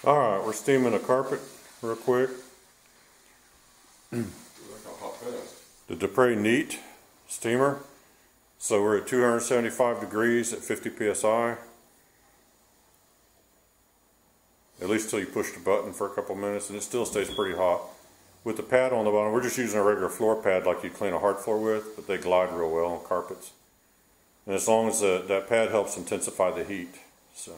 Alright, we're steaming a carpet real quick. The Dupray Neat steamer. So we're at 275 degrees at 50 psi. At least till you push the button for a couple minutes, and it still stays pretty hot. With the pad on the bottom, we're just using a regular floor pad like you clean a hard floor with, but they glide real well on carpets. And as long as that pad helps intensify the heat. So.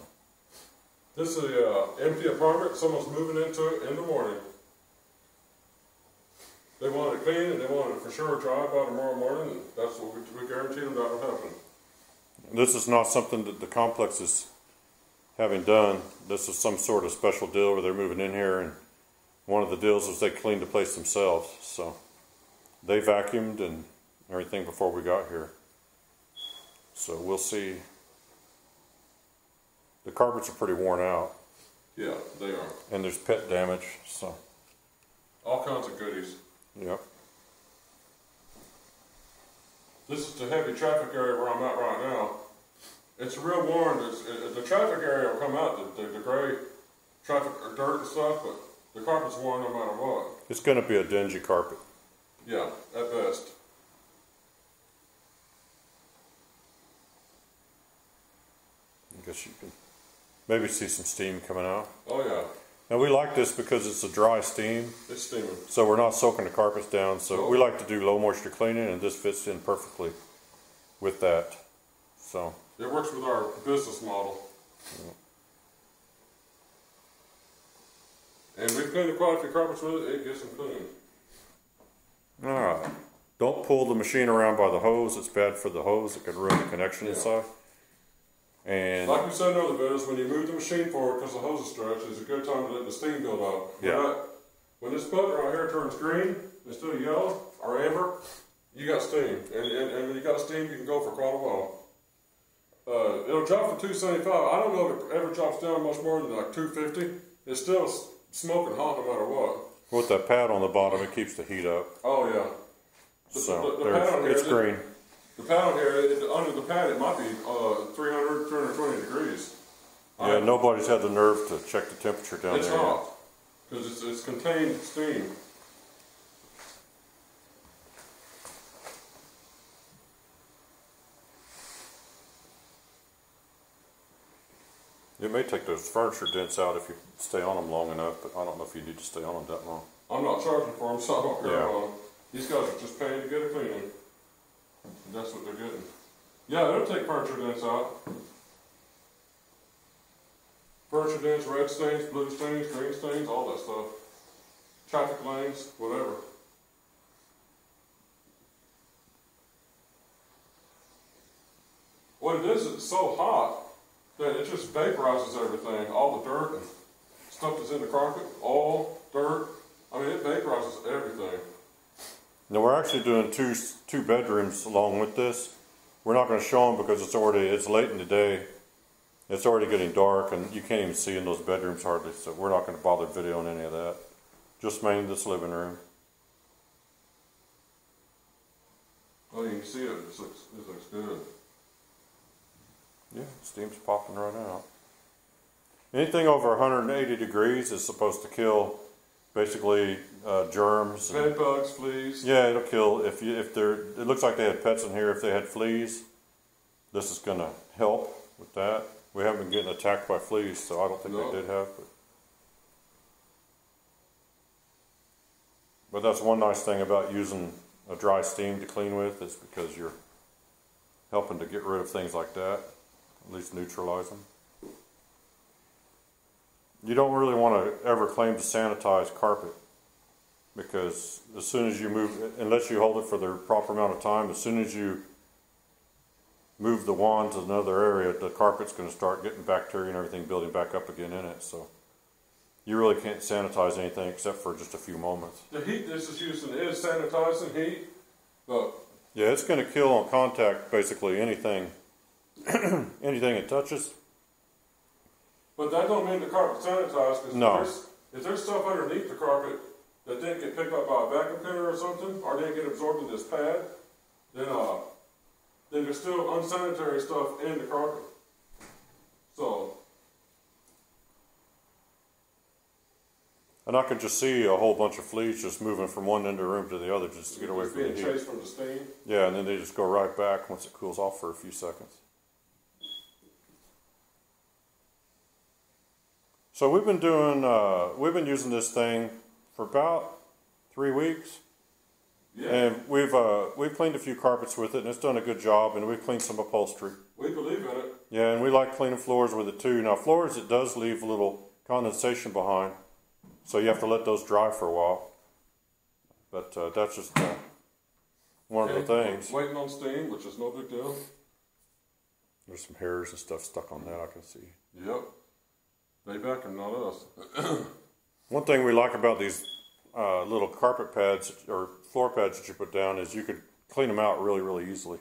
This is an empty apartment. Someone's moving into it in the morning. They want it clean and they want it for sure dry by tomorrow morning. And that's what we guarantee them that will happen. This is not something that the complex is having done. This is some sort of special deal where they're moving in here, and one of the deals is they cleaned the place themselves. So they vacuumed and everything before we got here. So we'll see. The carpets are pretty worn out. Yeah, they are. And there's pet damage, so. All kinds of goodies. Yep. This is the heavy traffic area where I'm at right now. It's real worn. The traffic area will come out, the gray traffic or dirt and stuff, but the carpet's worn no matter what. It's going to be a dingy carpet. Yeah, at best. I guess you can maybe see some steam coming out. Oh yeah. Now we like this because it's a dry steam. It's steaming. So we're not soaking the carpets down. So we like to do low moisture cleaning, and this fits in perfectly with that. So it works with our business model. Yeah. And we've cleaned quite a few carpets with it. It gets them clean. Alright. Don't pull the machine around by the hose. It's bad for the hose. It could ruin the connection inside. And like we said in other videos, when you move the machine forward because the hose is stretched, it's a good time to let the steam build up. Yeah. When this button right here turns green instead of yellow or amber, you got steam. And when you got steam, you can go for quite a while. It'll drop from 275. I don't know if it ever drops down much more than like 250. It's still smoking hot no matter what. With that pad on the bottom, it keeps the heat up. Oh yeah. So the pad on here, it's green. The pad on here, under the pad, it might be 300, 320 degrees. Yeah, nobody's had the nerve to check the temperature down there. It's hot, because it's contained steam. It may take those furniture dents out if you stay on them long enough, but I don't know if you need to stay on them that long. I'm not charging for them, so I don't care about them. Yeah. These guys are just paying to get it cleaning. And that's what they're getting. Yeah, they'll take furniture dents out. Furniture dents, red stains, blue stains, green stains, all that stuff. Traffic lanes, whatever. What it is, it's so hot that it just vaporizes everything. All the dirt and stuff that's in the carpet, oil, dirt. I mean, it vaporizes everything. Now we're actually doing two bedrooms along with this. We're not going to show them because it's late in the day. It's already getting dark, and you can't even see in those bedrooms hardly. So we're not going to bother videoing any of that. Just mainly this living room. Oh, you can see it. This looks good. Yeah, steam's popping right out. Anything over 180 degrees is supposed to kill basically germs. Bed bugs, fleas. Yeah, it'll kill if they're. It looks like they had pets in here. If they had fleas, this is going to help with that. We haven't been getting attacked by fleas, so I don't think they did have. But that's one nice thing about using a dry steam to clean with, is because you're helping to get rid of things like that, at least neutralize them. You don't really want to ever claim to sanitize carpet, because as soon as you move, unless you hold it for the proper amount of time, as soon as you move the wand to another area, the carpet's going to start getting bacteria and everything building back up again in it. So you really can't sanitize anything except for just a few moments. The heat this is using is sanitizing heat, but yeah, it's going to kill on contact basically anything, anything it touches. But that don't mean the carpet's sanitized, because no. if there's stuff underneath the carpet that didn't get picked up by a vacuum cleaner or something, or didn't get absorbed in this pad, then there's still unsanitary stuff in the carpet. So And I can just see a whole bunch of fleas just moving from one end of the room to the other just to get away from the heat. Being chased from the steam? Yeah, and then they just go right back once it cools off for a few seconds. So we've been using this thing for about 3 weeks. Yeah. And we've cleaned a few carpets with it, and it's done a good job, and we've cleaned some upholstery. We believe in it. Yeah, and we like cleaning floors with it too. Now floors, it does leave a little condensation behind, so you have to let those dry for a while. But that's just one of the things. Waiting on steam, which is no big deal. There's some hairs and stuff stuck on that, I can see. Yep. They vacuum, not us. One thing we like about these little carpet pads or floor pads that you put down is you could clean them out really, really easily.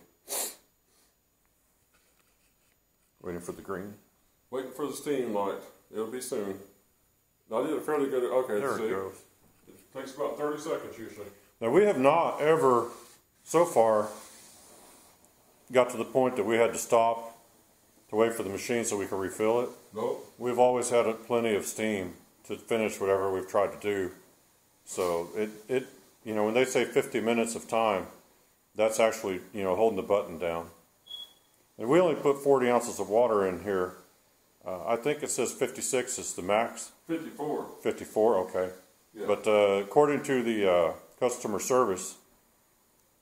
Waiting for the green. Waiting for the steam light. It'll be soon. I did a fairly good. Okay, There see. it goes. It takes about 30 seconds usually. Now we have not ever, so far, got to the point that we had to stop to wait for the machine so we can refill it. Nope. We've always had plenty of steam to finish whatever we've tried to do. So it you know, when they say 50 minutes of time, that's actually, you know, holding the button down. And we only put 40 ounces of water in here. I think it says 56 is the max. 54. 54, okay. Yeah. But according to the customer service,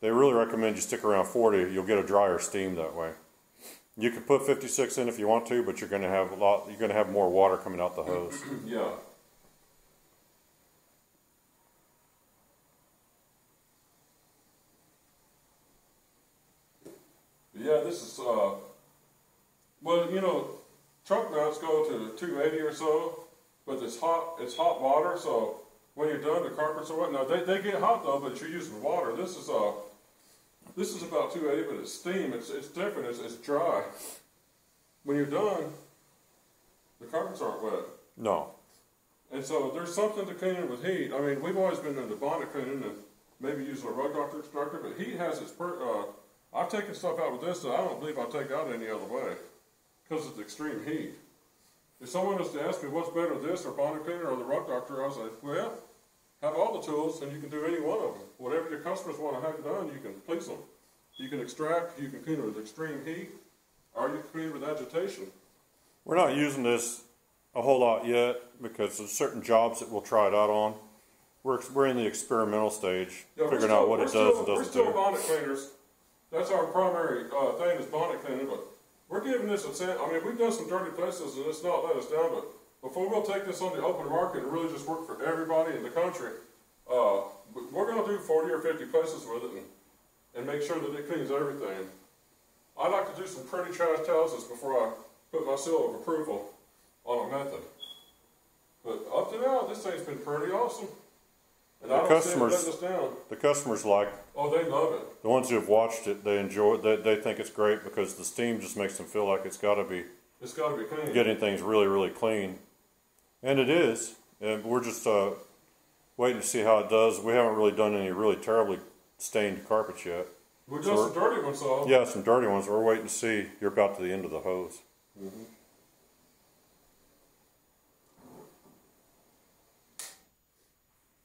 they really recommend you stick around 40. You'll get a drier steam that way. You can put 56 in if you want to, but you're going to have You're going to have more water coming out the hose. Yeah. Yeah, this is well, you know, truck mounts go to 280 or so, but it's hot water. So when you're done, the carpets or whatnot, they get hot though, but you're using water. This is about 280, but it's steam. It's different. It's dry. When you're done, the carpets aren't wet. No. And so there's something to cleaning with heat. I mean, we've always been into bonnet cleaning and maybe using a rug doctor extractor, but heat has its I've taken stuff out with this that I don't believe I'll take out any other way because of the extreme heat. If someone was to ask me what's better, this or bonnet cleaner or the rug doctor, I was like, well, have all the tools and you can do any one of them. Whatever your customers want to have done, you can please them. You can extract, you can clean with extreme heat, or you can clean with agitation. We're not using this a whole lot yet because there's certain jobs that we'll try it out on. We're in the experimental stage, figuring out what it does and doesn't do. We're still bonnet cleaners. That's our primary thing is bonnet cleaning, but we're giving this a chance. I mean, we've done some dirty places and it's not let us down, but before we'll take this on the open market and really just work for everybody in the country, we're going to do 40 or 50 places with it and make sure that it cleans everything. I like to do some pretty trash houses before I put my seal of approval on a method. But up to now, this thing's been pretty awesome. And I don't see it letting us down. The customers like. Oh, they love it. The ones who have watched it, they enjoy it. They think it's great because the steam just makes them feel like it's got to be clean. Getting things really, really clean. And it is. And we're just waiting to see how it does. We haven't really done any really terribly stained carpets yet. We've done some dirty ones, though. Yeah, some dirty ones. We're waiting to see. You're about to the end of the hose. Mm-hmm.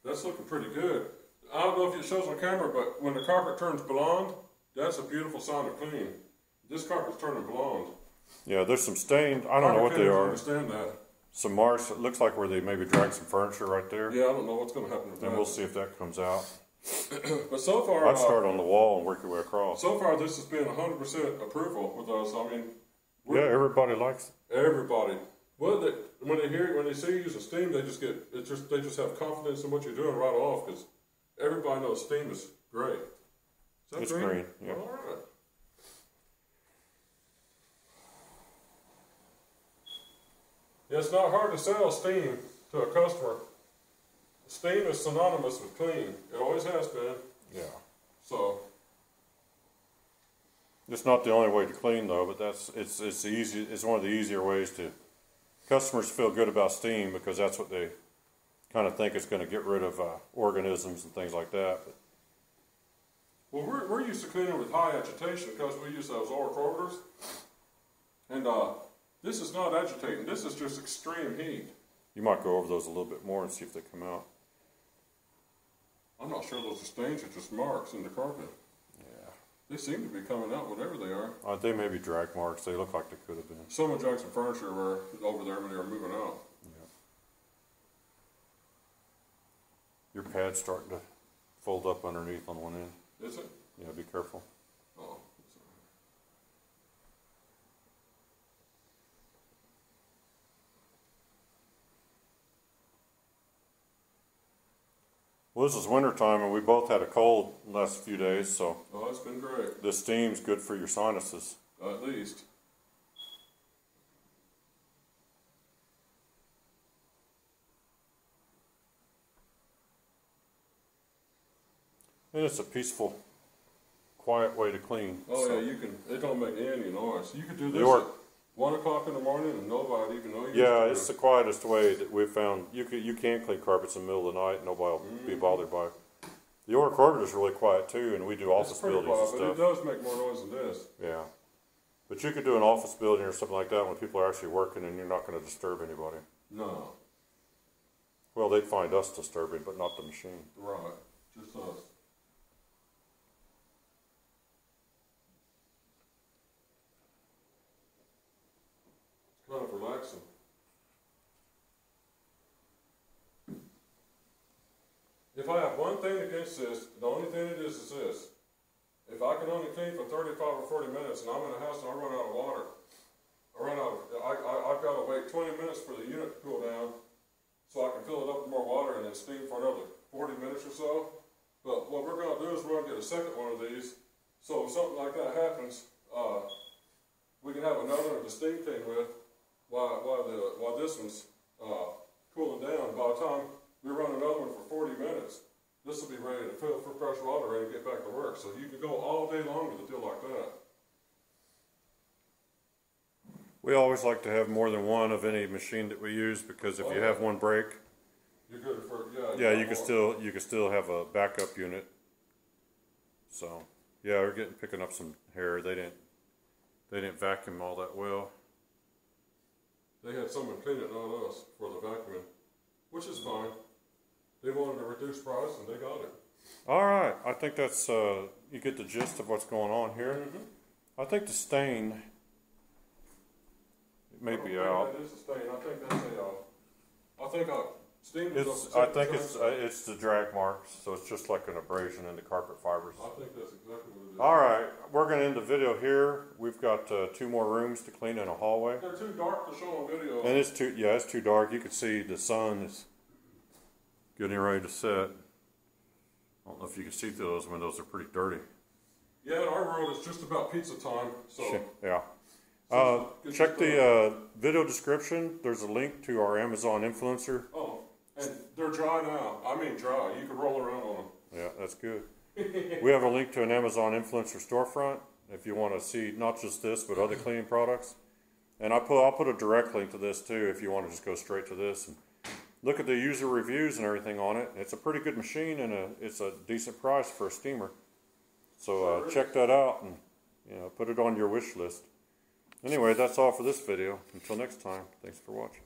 That's looking pretty good. I don't know if it shows on camera, but when the carpet turns blonde, that's a beautiful sign of clean. This carpet's turning blonde. Yeah, there's some stained. I don't know what they are. Understand that. Some marks. It looks like where they maybe dragged some furniture right there. Yeah, I don't know what's going to happen with that. And we'll see if that comes out. But so far, I'd start on the wall and work your way across. So far, this has been 100% approval with us. I mean, yeah, everybody likes it. Everybody. Well, when they see you using steam, they just have confidence in what you're doing right off because everybody knows steam is great. Is that it's green? green. Yeah. All right. Yeah, it's not hard to sell steam to a customer. Steam is synonymous with clean. It always has been. Yeah. So. It's not the only way to clean though, but it's one of the easier ways to. Customers feel good about steam because that's what they kind of think is going to get rid of organisms and things like that. But, well, we're used to cleaning with high agitation because we use those orbiters. And this is not agitating. This is just extreme heat. You might go over those a little bit more and see if they come out. I'm not sure those are stains or just marks in the carpet. Yeah. They seem to be coming out, whatever they are. They may be drag marks. They look like they could have been. Some of Jackson furniture were over there when they were moving out. Yeah. Your pad's starting to fold up underneath on one end. Is it? Yeah, be careful. Oh. Well, this is wintertime, and we both had a cold the last few days, so Oh, it's been great. this steam's good for your sinuses. At least. And it's a peaceful, quiet way to clean. Oh so. yeah, you can. It don't make any noise. You could do this Your- at 1 o'clock in the morning, and nobody even know you. Yeah, it's the quietest way that we've found. You can clean carpets in the middle of the night, and nobody will be bothered by it. The Order carpet is really quiet too, and we do office It's pretty buildings and quiet, but stuff. it does make more noise than this. Yeah. But you could do an office building or something like that when people are actually working and you're not going to disturb anybody. No, Well, they'd find us disturbing, but not the machine. right, just us. It's kind of relaxing. If I have one thing against this, the only thing it is this. If I can only clean for 35 or 40 minutes and I'm in a house and I run out of water, I've got to wait 20 minutes for the unit to cool down so I can fill it up with more water and then steam for another 40 minutes or so. But what we're going to do is we're going to get a second one of these, so if something like that happens, we can have another one to steam clean with while this one's cooling down. By the time we run another one for 40 minutes, this will be ready to fill for fresh water, ready to get back to work. So you can go all day long with a deal like that. We always like to have more than one of any machine that we use because if you have one break, You're good for you can still have a backup unit. So yeah, we're picking up some hair. They didn't vacuum all that well. They had someone clean it, not us, for the vacuuming, which is fine. They wanted a reduced price and they got it. All right, I think that's you get the gist of what's going on here. Mm-hmm. I think the stain it may be out. That is a stain. I think that's I think steamed it It's up. I think it's the drag marks, so it's just like an abrasion in the carpet fibers. I think that's exactly what it is. All right, we're going to end the video here. We've got 2 more rooms to clean in a hallway. They're too dark to show on video. And it's too dark. You can see the sun is getting ready to set. I don't know if you can see through those windows. They're pretty dirty. Yeah, in our world it's just about pizza time. So yeah. Check the video description. There's a link to our Amazon influencer. oh, and they're dry now. I mean dry. You can roll around on them. Yeah, that's good. We have a link to an Amazon influencer storefront if you want to see not just this but other cleaning products. And I'll put a direct link to this too if you want to just go straight to this and look at the user reviews and everything on it. It's a pretty good machine and it's a decent price for a steamer. So check that out and put it on your wish list. Anyway, that's all for this video. Until next time, thanks for watching.